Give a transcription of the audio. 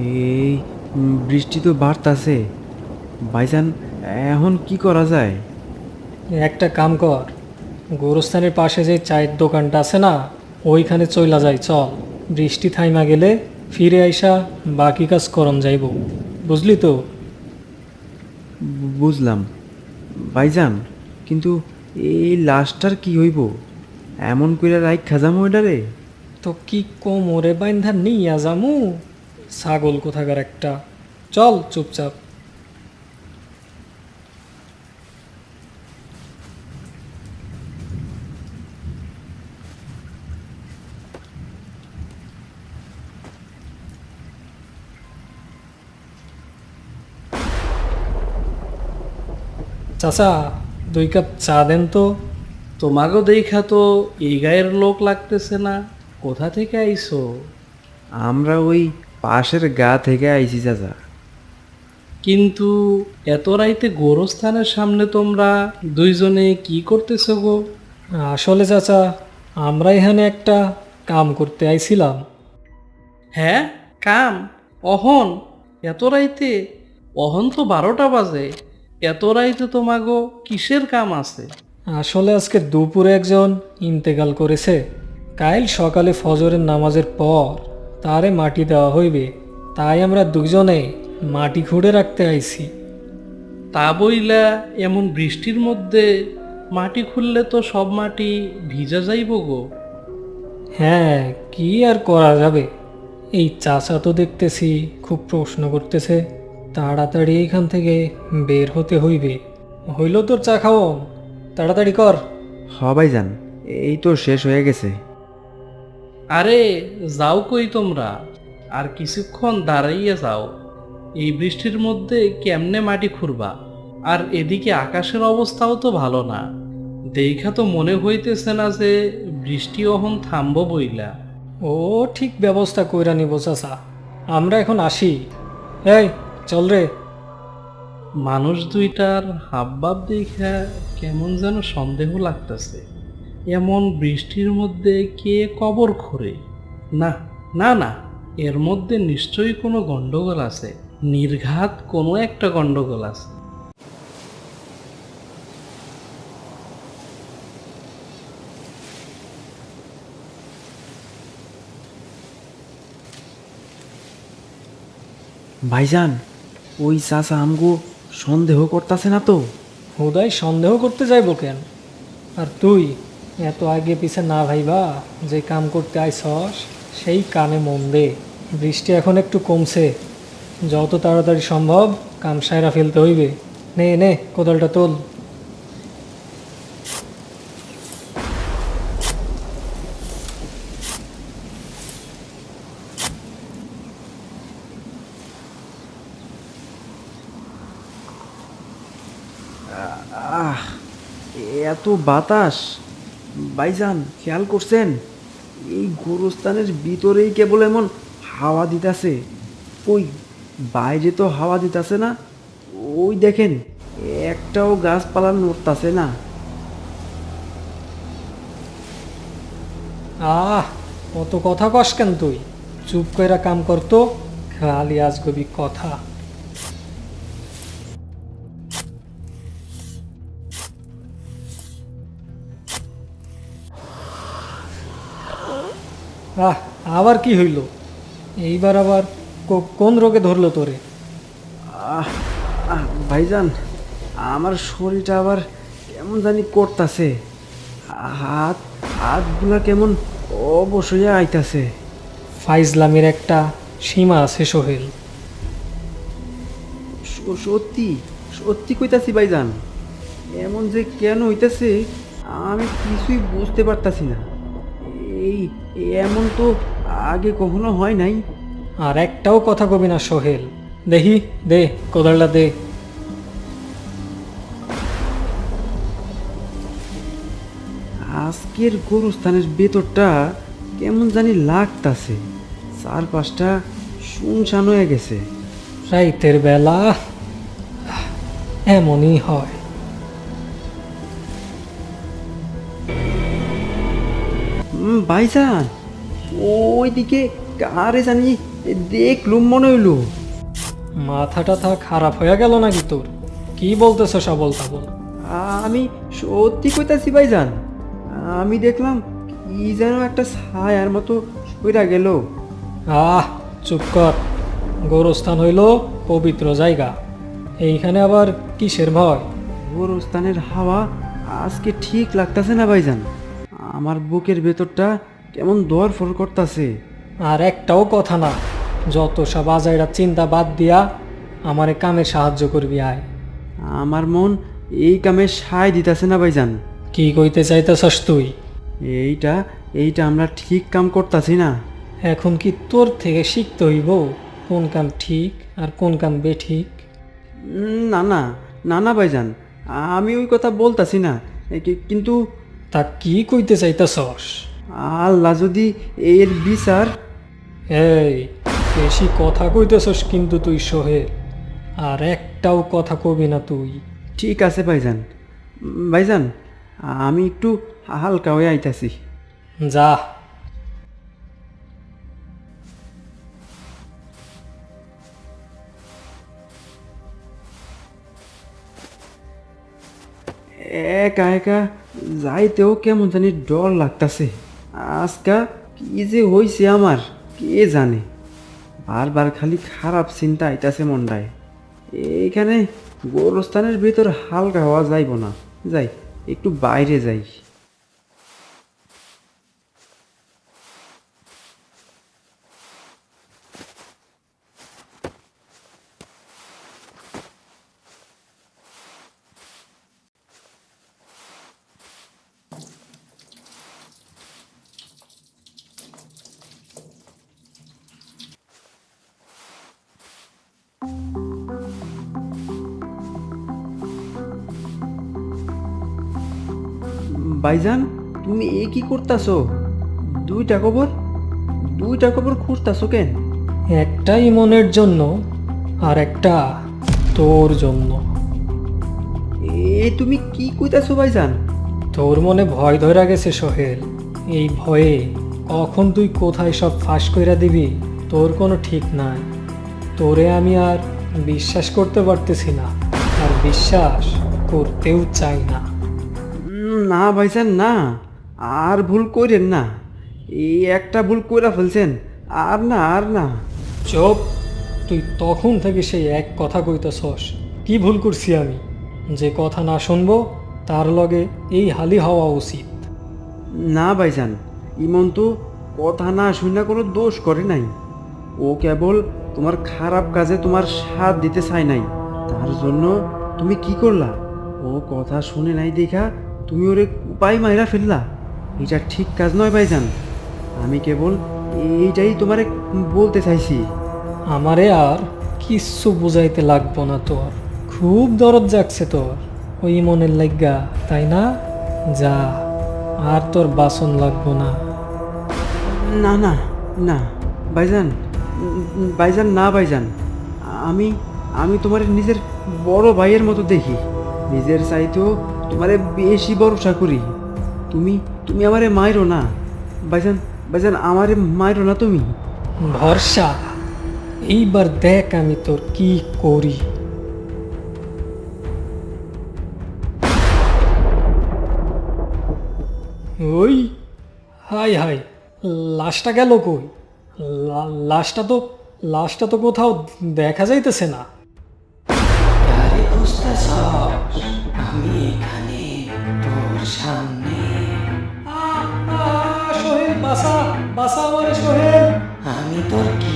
এই বৃষ্টি তো বাড়তাছে ভাইজান, এখন কি করা যায়? একটা কাম কর, গোরস্থানের পাশে যে চায়ের দোকানটা আছে না, ওইখানে চইলা যাই চল। বৃষ্টি থাইমা গেলে ফিরে আইসা বাকি কাজ করন যাইব, বুঝলি তো? বুঝলাম ভাইজান, কিন্তু এই লাশটার কি হইব? এমন কইরা রাইখ খাজাম ওইডারে? তো কি কোমরে বাইন্ধা নিয়া যামু? ছাগল কোথাকার একটা। চল চুপচাপ। চাচা, 2 কাপ চা দেন তো। তোমাকে দেখা তো এই গায়ের লোক লাগতেছে না, কোথা থেকে আইছো? আমরা ওই পাশের গা থেকে আইছি চাচা। কিন্তু এত রাইতে গোরস্থানের সামনে তোমরা দুইজনে কি করতেছো গো? আসলে চাচা, আমরা এখানে একটা কাম করতে আইছিলাম। হ্যাঁ, কাম? অহন? এত রাইতে? অহন তো 12টা বাজে। এত রাইতে তোমাগো কিসের কাম আছে? আসলে আজকে দুপুরে একজন ইন্তেকাল করেছে। কাল সকালে ফজরের নামাজের পর তারে মাটি দেওয়া হইবে, তাই আমরা দুজনে মাটি খুঁড়ে রাখতে আইছি। তা বইলা এমন বৃষ্টির মধ্যে মাটি খুললে তো সব মাটি ভিজা যাইব গো। হ্যাঁ, কি আর করা যাবে। এই চাচা তো দেখতেছি খুব প্রশ্ন করতেছে, তাড়াতাড়ি এইখান থেকে বের হতে হইবে। হইল তোর চা খাওন, তাড়াতাড়ি কর। হ ভাইজান, এই তো শেষ হয়ে গেছে। আরে যাও কই তোমরা, আর কিছুক্ষণ দাঁড়াইয়া যাও। এই বৃষ্টির মধ্যে কেমনে মাটি খুঁড়বা? আর এদিকে আকাশের অবস্থাও তো ভালো না, দেখা তো মনে হইতেছে না যে বৃষ্টি অহন থামবো বইলা। ও ঠিক ব্যবস্থা কইরা নিব চাচা, আমরা এখন আসি। এই চল রে। মানুষ দুইটার হাবভাব দেখা কেমন যেন সন্দেহ লাগতেছে। এমন বৃষ্টির মধ্যে কে কবর খোঁড়ে? না, না, না, এর মধ্যে নিশ্চয়ই কোনো গন্ডগোল আছে, নির্ঘাত কোনো একটা গন্ডগোল আছে। ভাইজান, ওই চাচা আমগো সন্দেহ করতাছে না তো? হুদাই সন্দেহ করতে যাইব কেন? আর তুই এত আগে পিছে না ভাইবা যে কাম করতে আইসস সেই কামে মন দে। বৃষ্টি এখন একটু কমছে, যত তাড়াতাড়ি সম্ভব কাম সাইরা ফেলতে হইবে। নে নে কোদালটা তোল। আহ, এত বাতাস! ভাইজান, খেয়াল করছেন? এই গোরস্থানের ভিতরেই কেবল এমন হাওয়া দিতাছে। ওই বাইরে তো হাওয়া দিতাছে না। ওই দেখেন, একটাও গাছপালা নড়তাছে না। আহ, অত কথা কস কেন তুই? চুপ কইরা কাম করতো, খালি আজগবি কথা। আহ, আবার কি হইল? এইবার আবার কোন রোগে ধরলো তোরে? আহ ভাইজান, আমার শরীরটা আবার কেমন জানি করতাছে। হাত হাতগুলা কেমন অবশ হইয়া আইতাছে। ফাইজলামের একটা সীমা আছে সোহেল। সত্যি সত্যি কইতাছি ভাইজান, এমন যে কেন হইতাছে আমি কিছুই বুঝতে পারতাছি না। এই এমন তো আগে কখনো হয় নাই। আর একটাও কথা কবি না সোহেল। দেখি দে কোদালটা দে। আজকের গোরস্থানের ভেতরটা কেমন জানি লাগতাছে। চারপাশটা শুনশান হয়ে গেছে। রাইতের বেলা এমনই হয়। ভাইজান, ওইদিকে কারে জানি দেখলুম মনে হইলো। মাথাটা খারাপ হয়ে গেল নাকি তোর? কি বলতেছ সবল তাবল? আমি সত্যি কইতাছি ভাইজান, আমি দেখলাম কি যেন একটা ছায়ার মতো সইরা গেল। আহ, চুপ কর। গোরস্থান হইল পবিত্র জায়গা, এইখানে আবার কিসের ভয়? গোরস্থানের হাওয়া আজকে ঠিক লাগতাছে না ভাইজান, আমার বুকের ভেতরটা কেমন দরফর করতাছে। আর একটাও কথা না, যত সব আজাইরা চিন্তা বাদ দিয়া আমারে কামে সাহায্য করবি আয়। আমার মন এই কামে সায় দিতাছে না ভাইজান। কি কইতে চাইতেছস তুই? এইটা এইটা আমরা ঠিক কাম করতাছি না। এখন কি তোর থেকে শিখতে হইব কোন কাম ঠিক আর কোন কাম বেঠিক? না না না না ভাইজান, আমি ওই কথা বলতাছি না, কিন্তু তা কি কইতে চাইতেছস? আল্লাহ যদি এর বিচার। এই, বেশি কথা কইতেছস কিন্তু তুই সোহেল, আর একটাও কথা কবি না তুই। ঠিক আছে ভাইজান, ভাইজান আমি একটু হালকা হয়ে আইতাছি। যা। একা একা যাইতেও কেমন জানি ডর লাগতাছে। আজকা কি যে হইছে আমার কে জানে, বারবার খালি খারাপ চিন্তা আইতাছে মনটায়। এইখানে গোরস্থানের ভিতর হালকা হওয়া যাইব না, যাই একটু বাইরে যাই। ভাইজান তুমি এ কি করতাছো? দুইটা কবর খুঁজতাছো কেন? একটাই মনের জন্য, আর একটা তোর জন্য। এ তুমি কি কইতাছো ভাইজান? তোর মনে ভয় ধরা গেছে সোহেল। এই ভয়ে কখন তুই কোথায় সব ফাঁস কইরা দিবি তোর কোনো ঠিক নাই। তোরে আমি আর বিশ্বাস করতে পারতেছি না, আর বিশ্বাস করতেও চাই না। না ভাইজান না, আর ভুল করেন না। এই একটা ভুল কইরা ফেলছেন, আর না আর না। চুপ! তুই তখন থেকে সেই এক কথা কইতেছস। কি ভুল করছি আমি? যে কথা না শুনবো তার লগে এই হালি হওয়া উচিত। না ভাইজান, ইমন তো কথা না শুনে কোনো দোষ করে নাই। ও কেবল তোমার খারাপ কাজে তোমার সাথ দিতে চায় নাই, তার জন্য তুমি কি করলা? ও কথা শুনে নাই দেখা তুমি ওরে উপায় মাইরা ফেললা। এটা ঠিক কাজ নয় ভাইজান, আমি কেবল এইটাই তোমারে বলতে চাইছি। আমারে আর কিচ্ছু বুঝাইতে লাগবো না তোর। খুব দরদ জাগছে তোর ওই মনের লাগ্গা, তাই না? যা, আর তোর বাসন লাগবো না। না না না ভাইজান, ভাইজান না ভাইজান, আমি আমি তোমার নিজের বড় ভাইয়ের মতো দেখি, নিজের চাইতেও তোমারে বেশি ভরসা করি। তুমি তুমি আমারে মাইরো না ভাইজান, ভাইজান আমারে মাইরো না তুমি। ভরসা? এইবার দেখ আমি তোর কি করি। ওই, হাই হাই, লাশটা গেল কই? লাশটা তো কোথাও দেখা যাইতেছে না। আরে বুঝতেছ, আমি এখানে তোর সামনে। সোহেল, বাসা বাসা আমারে সোহেল। আমি তোর কি